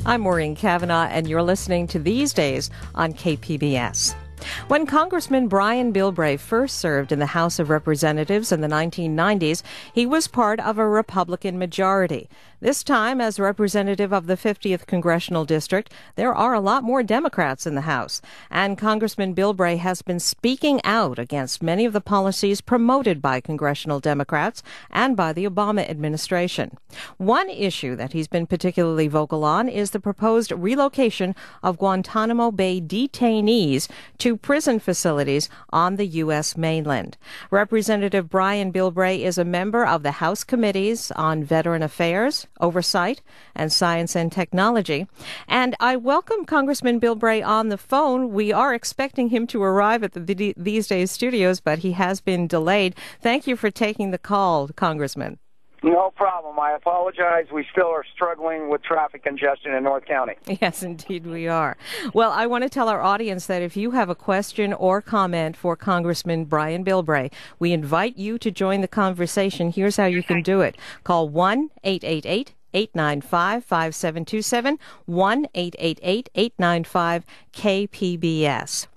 I'm Maureen Cavanaugh, and you're listening to These Days on KPBS. When Congressman Brian Bilbray first served in the House of Representatives in the 1990s, he was part of a Republican majority. This time, as representative of the 50th Congressional District, there are a lot more Democrats in the House. And Congressman Bilbray has been speaking out against many of the policies promoted by congressional Democrats and by the Obama administration. One issue that he's been particularly vocal on is the proposed relocation of Guantanamo Bay detainees to prison facilities on the U.S. mainland. Representative Brian Bilbray is a member of the House Committees on Veteran Affairs, Oversight, and Science and Technology. And I welcome Congressman Bilbray on the phone. We are expecting him to arrive at the These Days studios, but he has been delayed. Thank you for taking the call, Congressman. No problem. I apologize. We still are struggling with traffic congestion in North County. Yes, indeed we are. Well, I want to tell our audience that if you have a question or comment for Congressman Brian Bilbray, we invite you to join the conversation. Here's how you can do it. Call 1-888-895-5727, 1-888-895-KPBS.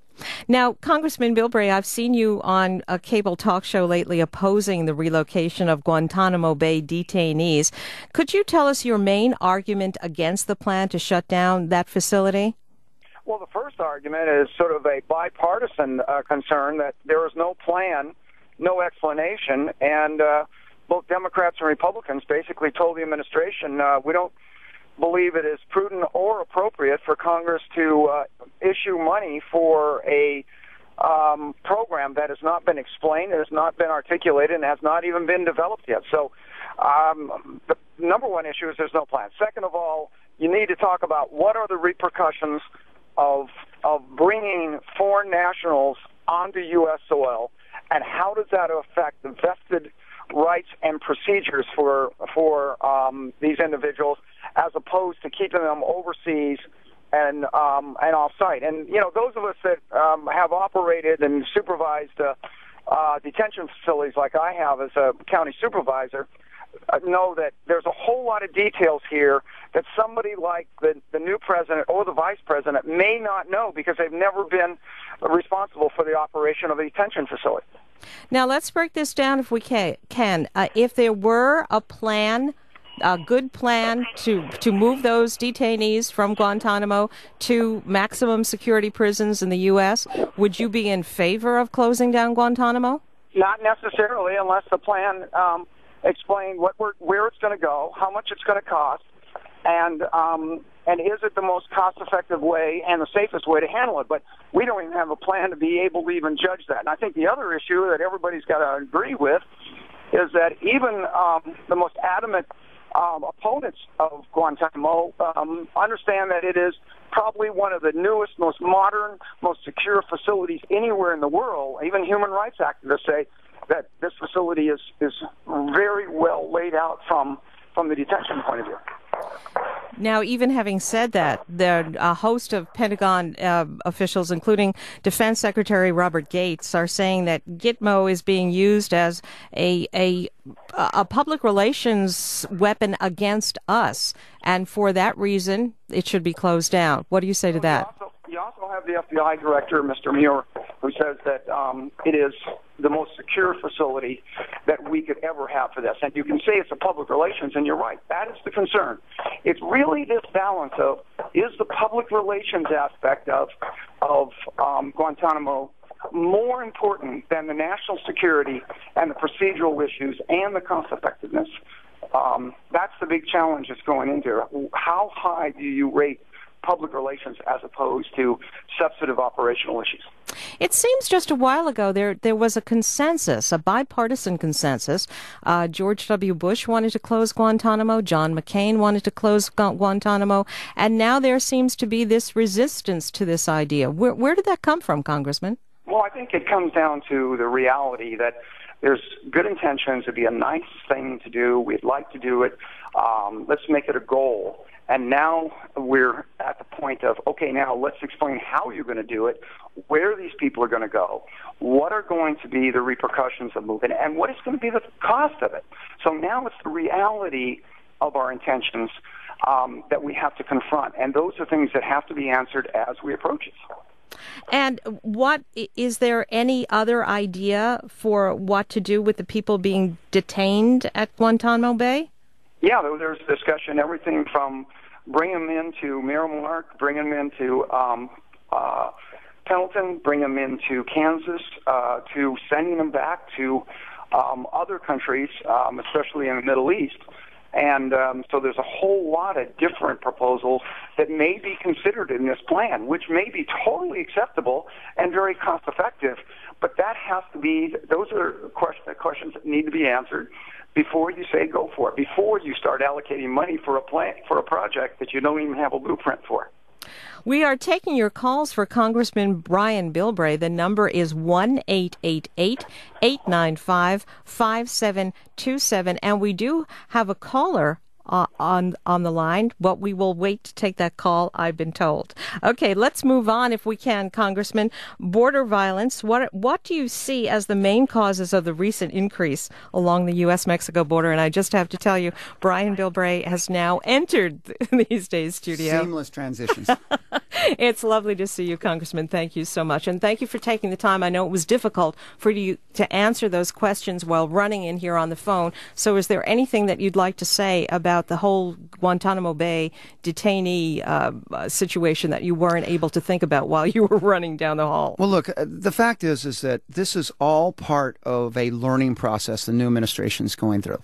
Now, Congressman Bilbray, I've seen you on a cable talk show lately opposing the relocation of Guantanamo Bay detainees. Could you tell us your main argument against the plan to shut down that facility? Well, the first argument is sort of a bipartisan concern that there is no plan, no explanation, and both Democrats and Republicans basically told the administration, we don't believe it is prudent or appropriate for Congress to issue money for a program that has not been explained, has not been articulated, and has not even been developed yet. So the number one issue is there's no plan. Second of all, you need to talk about what are the repercussions of bringing foreign nationals onto U.S. soil, and how does that affect the vested rights and procedures for these individuals, as opposed to keeping them overseas and off-site. And, you know, those of us that have operated and supervised detention facilities like I have as a county supervisor know that there's a whole lot of details here that somebody like the new president or the vice president may not know because they've never been responsible for the operation of a detention facility. Now, let's break this down if we can. If there were a good plan to move those detainees from Guantanamo to maximum security prisons in the U.S., would you be in favor of closing down Guantanamo? Not necessarily, unless the plan explained where it's going to go, how much it's going to cost, and is it the most cost-effective way and the safest way to handle it? But we don't even have a plan to be able to even judge that. And I think the other issue that everybody's got to agree with is that even the most adamant opponents of Guantanamo understand that it is probably one of the newest, most modern, most secure facilities anywhere in the world. Even human rights activists say that this facility is very well laid out from the detention point of view. Now, even having said that, a host of Pentagon officials, including Defense Secretary Robert Gates, are saying that Gitmo is being used as a public relations weapon against us, and for that reason, it should be closed down. What do you say to that? You also have the FBI director, Mr. Muir, who says that it is the most secure facility that we could ever have for this. And you can say it's a public relations, and you're right. That is the concern. It's really this balance of, is the public relations aspect of Guantanamo more important than the national security and the procedural issues and the cost-effectiveness? That's the big challenge that's going into it. How high do you rate public relations as opposed to substantive operational issues? It seems just a while ago there was a consensus, a bipartisan consensus. George W. Bush wanted to close Guantanamo. John McCain wanted to close Guantanamo. And now there seems to be this resistance to this idea. Where did that come from, Congressman? Well, I think it comes down to the reality that there's good intentions. It'd be a nice thing to do. We'd like to do it. Let's make it a goal. And now we're at the point of, okay, now let's explain how you're going to do it, where these people are going to go, what are going to be the repercussions of moving, and what is going to be the cost of it. So now it's the reality of our intentions that we have to confront. And those are things that have to be answered as we approach it. And is there any other idea for what to do with the people being detained at Guantanamo Bay? Yeah, there's discussion, everything from bring them into Miramar, bring them into Pendleton, bring them into Kansas, to sending them back to other countries, especially in the Middle East. And so there's a whole lot of different proposals that may be considered in this plan, which may be totally acceptable and very cost-effective. But that has to be; those are questions that need to be answered before you say go for it. Before you start allocating money for a project that you don't even have a blueprint for. We are taking your calls for Congressman Brian Bilbray. The number is 1-888-895-5727. And we do have a caller on the line, but we will wait to take that call, I've been told. Okay, let's move on if we can, Congressman. Border violence, what do you see as the main causes of the recent increase along the U.S. Mexico border? And I just have to tell you, Brian Bilbray has now entered these days studio. Seamless transitions. It's lovely to see you, Congressman. Thank you so much. And thank you for taking the time. I know it was difficult for you to answer those questions while running in here on the phone. So is there anything that you'd like to say about the whole Guantanamo Bay detainee situation that you weren't able to think about while you were running down the hall? Well, look, the fact is that this is all part of a learning process the new administration is going through.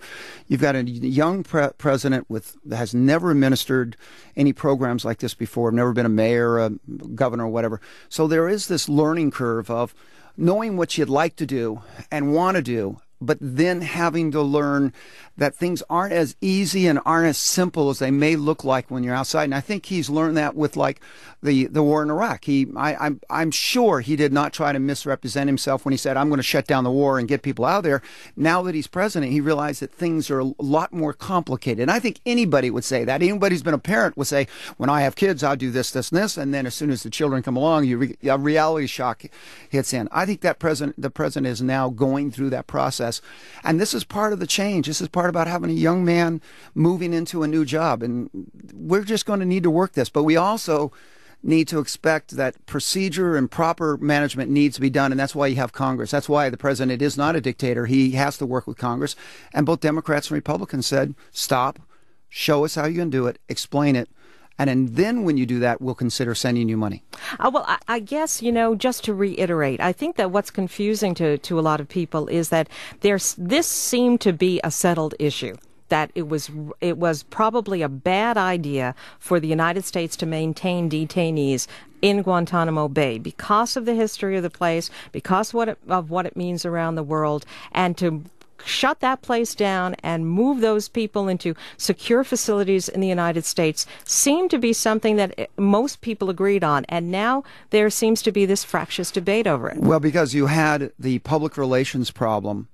You've got a young president that has never administered any programs like this before, never been a mayor, a governor, or whatever. So there is this learning curve of knowing what you'd like to do and want to do, but then having to learn that things aren't as easy and aren't as simple as they may look like when you're outside. And I think he's learned that with like the war in Iraq. I'm sure he did not try to misrepresent himself when he said, I'm going to shut down the war and get people out of there. Now that he's president, he realized that things are a lot more complicated. And I think anybody would say that. Anybody who's been a parent would say, when I have kids, I'll do this, this, and this. And then as soon as the children come along, a reality shock hits in. I think that the president is now going through that process. And this is part of the change. This is part about having a young man moving into a new job. And we're just going to need to work this. But we also need to expect that procedure and proper management needs to be done. And that's why you have Congress. That's why the president is not a dictator. He has to work with Congress. And both Democrats and Republicans said, stop, show us how you're going to do it, explain it. And then when you do that, we'll consider sending you money. Well, I guess, just to reiterate, I think that what's confusing to a lot of people is that this seemed to be a settled issue, that it was probably a bad idea for the United States to maintain detainees in Guantanamo Bay because of the history of the place, because of what it means around the world, and to shut that place down and move those people into secure facilities in the United States seemed to be something that most people agreed on. And now there seems to be this fractious debate over it. Well, because you had the public relations problem,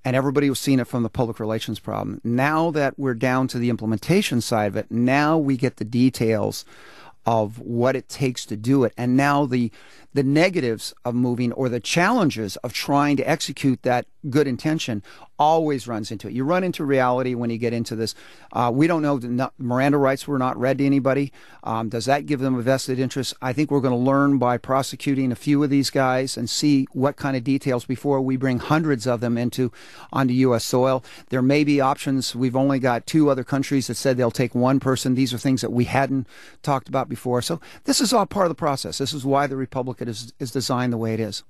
and everybody was seeing it from the public relations problem. Now that we're down to the implementation side of it, now we get the details of what it takes to do it. And now the negatives of moving, or the challenges of trying to execute that good intention, always runs into it. You run into reality when you get into this. We don't know, the Miranda rights were not read to anybody. Does that give them a vested interest? I think we're going to learn by prosecuting a few of these guys and see what kind of details before we bring hundreds of them onto U.S. soil. There may be options. We've only got 2 other countries that said they'll take 1 person. These are things that we hadn't talked about before. So this is all part of the process. This is why the Republican is designed the way it is.